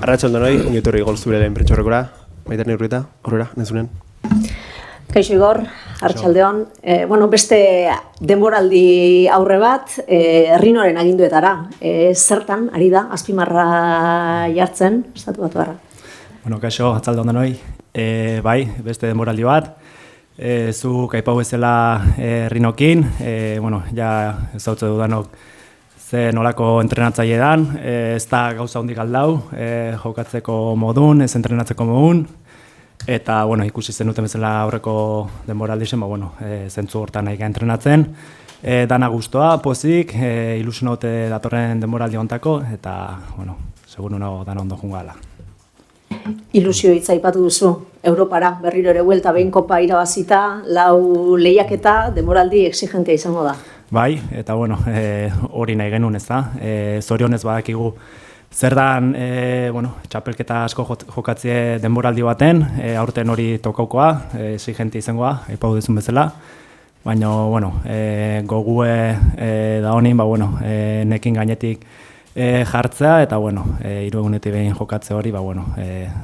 Arratsalde honoi, ongi etorri Gol Zubelera prentsaurrekora. Maiter Neurrieta, aurrera, nezunen. Kaixo Igor, arratsaldeon. Beste denboraldi aurre bat, Errinoren aginduetara. Zertan ari da azpimarra jartzen, Estatu Batuarra? Kaixo, arratsaldeon denoi. Bai, beste denboraldi bat. Zuk aipatu bezala Errinokin, ja ezautze dudanok ze nolako entrenatzaile dan, ez da gauza hondik aldau, jokatzeko modun, ez entrenatzeko modun, eta ikusi zenuten bezala aurreko denboraldisen, zentzu hortan nahi entrenatzen, dana gustoa, pozik, ilusionote datorren denboraldi hontako, eta, seguru nago dana ondo jungala. Ilusio hitza aipatu duzu, Europara berriro ere buelta behin kopa irabazita, 4 lehiaketa denboraldi exigentea izango da. Bai, eta hori nahi genuen ez da. Zorionez badakigu zer dan txapelketa asko jokatzie denboraldi baten, aurten hori tokaukoa, exigente izangoa, aipatu duzun bezala. Baina, gogue da honin, nekin gainetik jartzea, eta, 3 egunetik behin jokatze hori,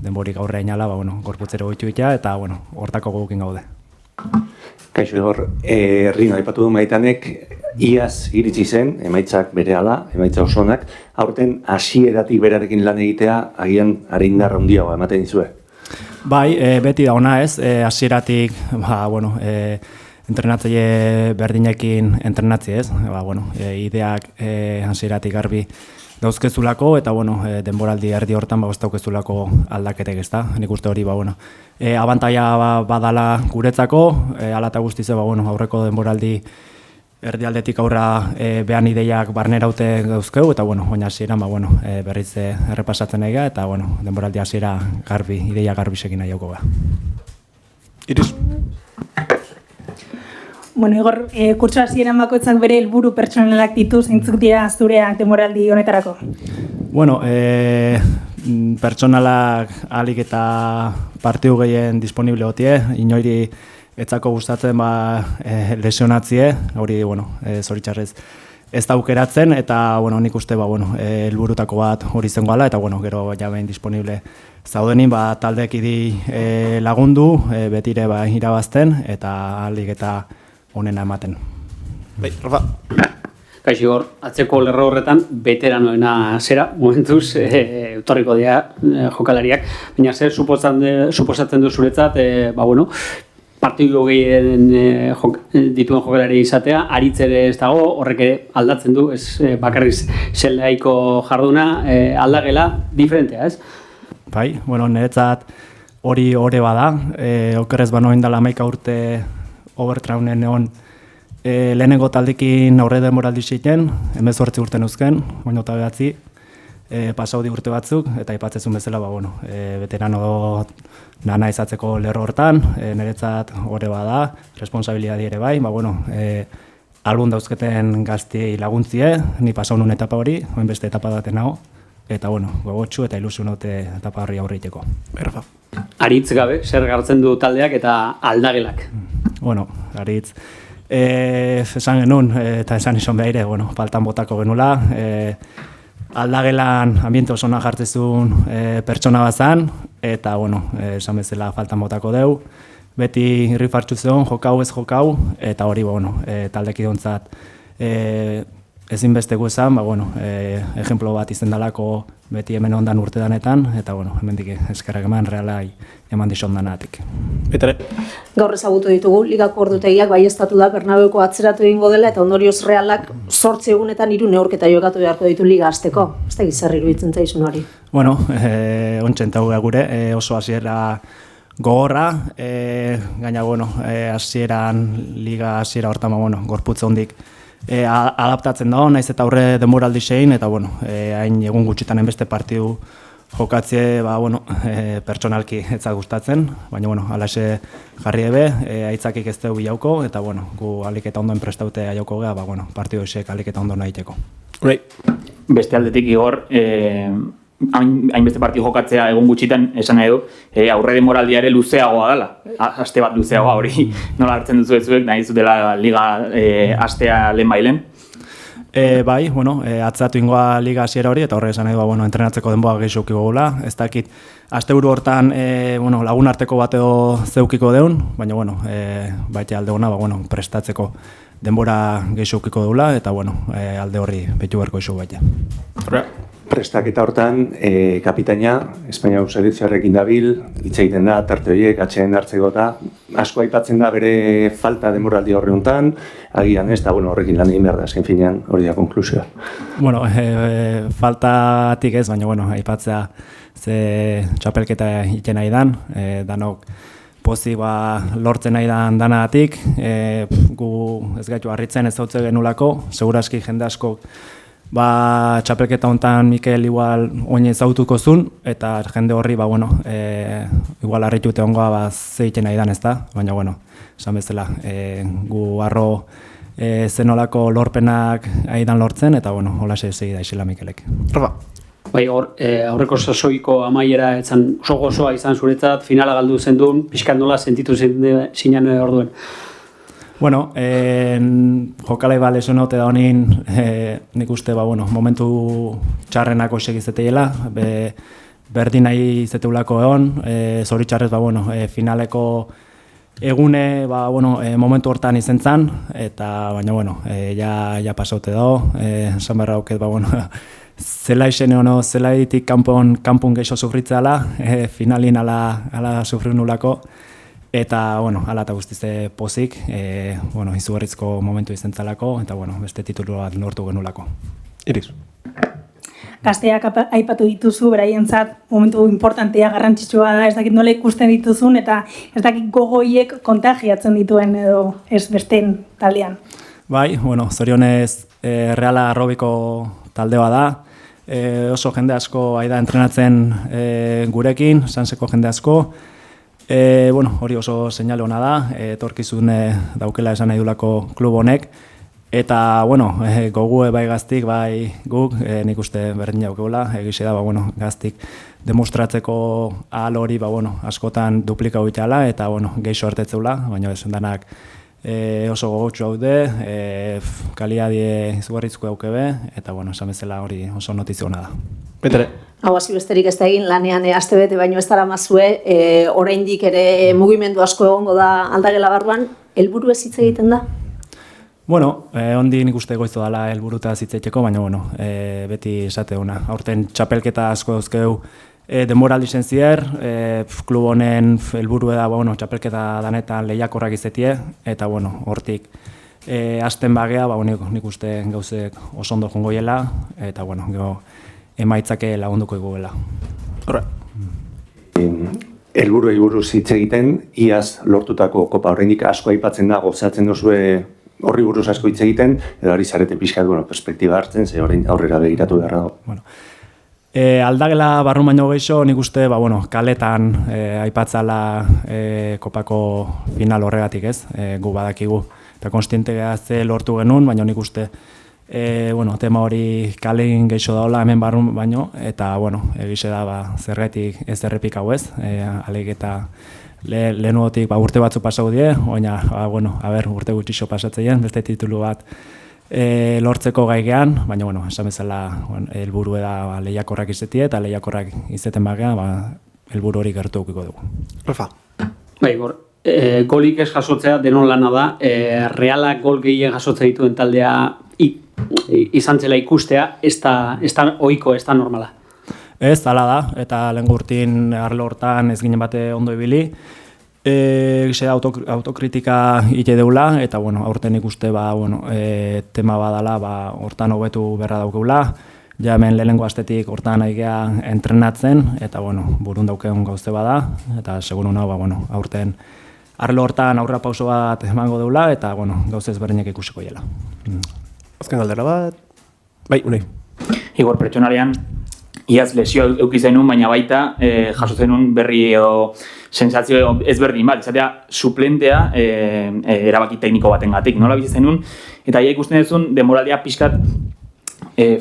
denborik aurre inala, gorputzero goitu itea, eta, hortako gogukin gaude. Kaixo Igor, Errino aipatu du Maitanek, iaz iritsi zen, emaitzak berehala, emaitza osonak, aurten hasieratik berarekin lan egitea, agian arindar handiagoa ematen dizue? Bai, beti da ona ez, hasieratik, entrenatzaile berdinekin entrenatzi ez, ideak hasieratik garbi dauzkezulako, eta denboraldi erdi hortan ez daukezulako aldaketek ez da. Nik uste hori abantaia badala guretzako, ala eta guztiz aurreko denboraldi erdialdetik aurra behan ideiak barneraute dauzkeu, eta oina hasieran berriz errepasatzen nahi ga, eta denboraldi hasiera garbi, ideia garbisekin nahi joko ga. Iris? Igor, kurtso hasieran bakoitzak bere helburu pertsonalak ditu, zeintzuk dira zureak denboraldi honetarako? Pertsonalak ahalik eta partidu gehien disponible gotie, inoiri etzako gustatzen lesionatzie, hori, zoritxarrez ez da aukeratzen, eta nik uste helburutako bat hori zengoala, eta gero jabein disponible zaudenin taldeek idi lagundu, betire irabazten, eta ahalik eta honena ematen. Bai, Rafa. Kaixo Igor, atzeko lerro horretan veteranoena zera, momentuz, etorriko dira jokalariak, baina zer suposatzen du zuretzat, partidu gehien dituen jokalari izatea, aritzere ez dago, horrek ere aldatzen du, ez bakarriz zelaiko jarduna, aldagela diferentea, ez? Bai, niretzat hori bada, okerrez banoen dela 11 urte Overtraunen egon lehenengo taldekin aurre denboraldi ziten, 18 urte neuzken, baina eta behatzi, pasaudi urte batzuk, eta aipatzezun bezala, veterano nana izatzeko lerro hortan, niretzat hori bada, responsabilidadi ere bai, albun dauzketen gaztiei laguntzie, ni pasau nun etapa hori, oin beste etapa daten nago, eta gogotxu eta ilusio note etapa horri aurreiteko. Rafa. Aritz gabe, zer gartzen du taldeak eta aldagelak? Aritz, esan genuen, eta esan izan behar ere, faltan botako genula, aldagelan ambiente osona jartzezun pertsona bazan, eta, esan bezala faltan botako deu, beti irrifartxu zeon, jokau ez jokau, eta hori, taldekidontzat ezinbesteko esan, ejemplo bat izen dalako beti hemen ondan urtedanetan, eta hemendik eskerrak eman realai eman dizon danatik. Betare? Gaur ezagutu ditugu, ligako ordutegiak baieztatu da Bernabeuko atzeratu egingo dela, eta ondorioz Realak 8 egunetan 3 neurketa jokatu beharko ditu liga hasteko. Ez da gizarri iruditzen zaizun hori? Ontsen tauga gure, oso hasiera gogorra, gaina, hasieran, liga hasiera hortan, gorputza hondik adaptatzen da, naiz eta aurre denboraldi zein, eta hain egun gutxitan enbeste partidu jokatzie, pertsonalki etza gustatzen, baina, alaxe jarri ebe, aitzakik ez dugu bilauko, eta, gu alik eta ondoen prestaute aiauko gea, partidu esek alik eta ondo nahiteko. Beste aldetik, Igor, hainbeste partidu jokatzea egun gutxitan esan nahi du, aurre denboraldia ere luzeagoa dela, aste bat luzeagoa hori nola hartzen duzu ezuek, nahi zutela liga astea lehen bailen? Bai, atzatu ingoa liga hasiera hori, eta horre esan nahi entrenatzeko denboa gehiago ukiko gula. Ez dakit, asteburu hortan lagun arteko bat edo zeukiko deun, baina baita alde hona prestatzeko denbora gehiago ukiko deula, eta alde horri betu beharko isu baita. Prestaketa hortan, kapitaina, Espainiako selekzioarekin dabil, hitz egiten da, tarte horiek, atxeen hartzeko eta asko aipatzen da bere falta denboraldi horre hontan, agian ez, eta horrekin lan egin behar da, azken finean hori da konklusioa. Faltatik ez, baina aipatzea ze txapelketa iten nahi dan, danok pozik lortzen nahi dan danagatik, gu ez gaitu harritzen ez zautze genulako, seguraski jende asko txapelketa hontan Mikel igual oin ezautuko zun, eta jende horri, igual harritute ongoa zeiten nahi dan ez da, baina, esan bezala, gu arro zenolako lorpenak aidan lortzen, eta, hola segi da isela Mikelek. Rafa. Bai, aurreko sasoiko amaiera etzan oso gozoa izan zuretzat, finala galdu zen duen, pixkat nola sentitu zinan orduen. Jokalai lesion haute da honin, nik uste, momentu txarrenako segizeteiela, berdin nahi izeteulako egon, zoritxarrez, finaleko egune, momentu hortan izen zan, eta, ja pasaute dago, esan berra auket, zela isen egon, zela editik kanpun geixo sufritzala, finalin ala sufriu nulako, eta, ala eta guztize pozik, izugarrizko momentu izen zalako, eta, beste titulu bat lortu genulako. Iris. Gazteak aipatu dituzu, beraientzat momentu importantea, garrantzitsua da, ez dakit nola ikusten dituzun, eta ez dakit gogoiek kontagiatzen dituen edo ez besteen taldean. Bai, zorionez Reala Arrobiko taldea da, oso jende asko aida entrenatzen gurekin, sanseko jende asko, hori oso seinale ona da, etorkizun daukela esan nahi dulako klub honek, eta gogu bai gaztik, bai guk, nik uste berdin jaukegula, egize da, gaztik demostratzeko ahal hori askotan duplika hoitala, eta geixo hartetzeula, baina esan danak oso gogotxu haude, kaliadie izugarrizko daukebe, eta esan bezala hori oso notizio ona da. Betere. Hau hasi besterik ez da egin, lanean aste bete baino ez dara mazue, oraindik ere mugimendu asko egongo da aldagela barruan, helburu ez hitz egiten da? Ondi nik uste goizu dela helburuta zitzaiteko, baina beti esate duna. Aurten txapelketa asko dauzkeu denboraldi zier, klub honen helburu da txapelketa danetan lehiakorrak izetie, eta hortik hasten bagea, nik uste gauzek oso ondo jongoiela, eta emaitzake lagunduko egoela. Horra. Helburuei buruz hitz egiten, iaz lortutako kopa horrendik asko aipatzen da, gozatzen duzue horri buruz asko hitz egiten, edo ari zarete pixkat, perspektiba hartzen, ze horrein aurrera begiratu beharra dago. Aldagela barru baino gehiago, nik uste, kaletan aipatzala kopako final horregatik ez, gu badakigu, eta konstiente ze lortu genuen, baina nik uste, tema hori kalein gehiago daola hemen barru baino, eta, egize da, zerretik ez errepik hau ez, alik eta lehenuotik urte batzu pasau die, baina, urte gutxixo pasatzeien, beste titulu bat lortzeko gaigean, baina, esan bezala, helburu da lehiakorrak izetie, eta lehiakorrak izeten bagea, helburu hori gertu eukiko dugu. Rafa. Bai, golik ez jasotzea denon lana da, Realak gol gehien jasotzen dituen taldea izan zela ikustea, ez da ohiko, ez da normala. Ez, hala da, eta lehen gurtin arlo hortan ez ginen bate ondo ibili. Gize autokritika ite deula, eta aurten ikuste tema badala hortan hobetu berra daukeula. Ja hemen lehenengo astetik hortan aigea entrenatzen, eta burun daukeun gauze bada, eta segurun hau aurten arlo hortan aurra pauso bat emango deula, eta gauze ezberdinak ikusiko jela. Azken galdera bat, bai, unai. Igor, pertsonalean, iaz lesio eukizenun, baina baita jasozenun berri edo sensazio ezberdin bat, izatea suplentea erabaki tekniko batengatik, nola bizizenun, eta ia ikusten duzun denboraldia pixkat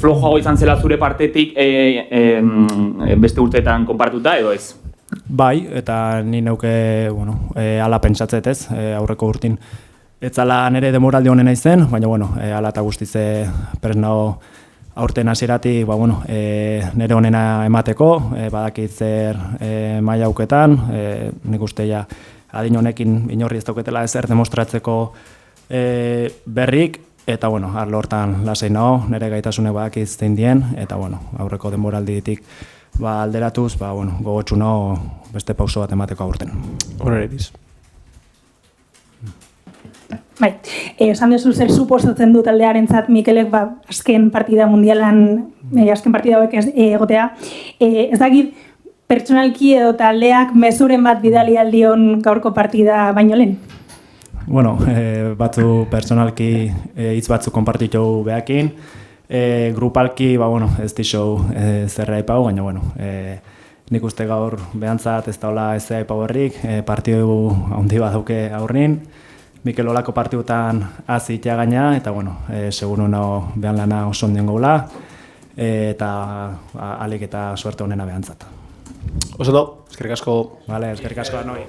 flojoago izan zela zure partetik beste urteetan konparatuta edo ez? Bai, eta ni neuke, ala pentsatzet ez, aurreko urtin etzala nire demoraldi honena izen, baina bueno, ala eta guztize presnao aurten hasieratik, nire honena emateko, badakit zer maila auketan, nik uste ja adin honekin inorri ez dauketela ezer demostratzeko berrik, eta arlo hortan lasai nago, nire gaitasunek badakit zein dien, eta aurreko denboralditik alderatuz, gogotsu nago beste pauso bat emateko aurten. Horre iriz. Bai, esan duzu zer suposatzen du taldearentzat Mikelek azken partida mundialan, azken partida hauek egotea. Ez dakit pertsonalki edo taldeak mezuren bat bidali aldion gaurko partida baino lehen? Batzu pertsonalki hitz batzu konpartitu behakin, grupalki, ez dixou zerra ipau, baina nik uste gaur behantzat ez daula ez aipau berrik, partidu handi bat dauke aurrin, Mikel olako partidutan azitea gaina, eta seguru nago behan lana oso ondien gaula, eta alik eta suerte honena behantzat. Oso do, eskerrik asko. Eskerrik asko da noi.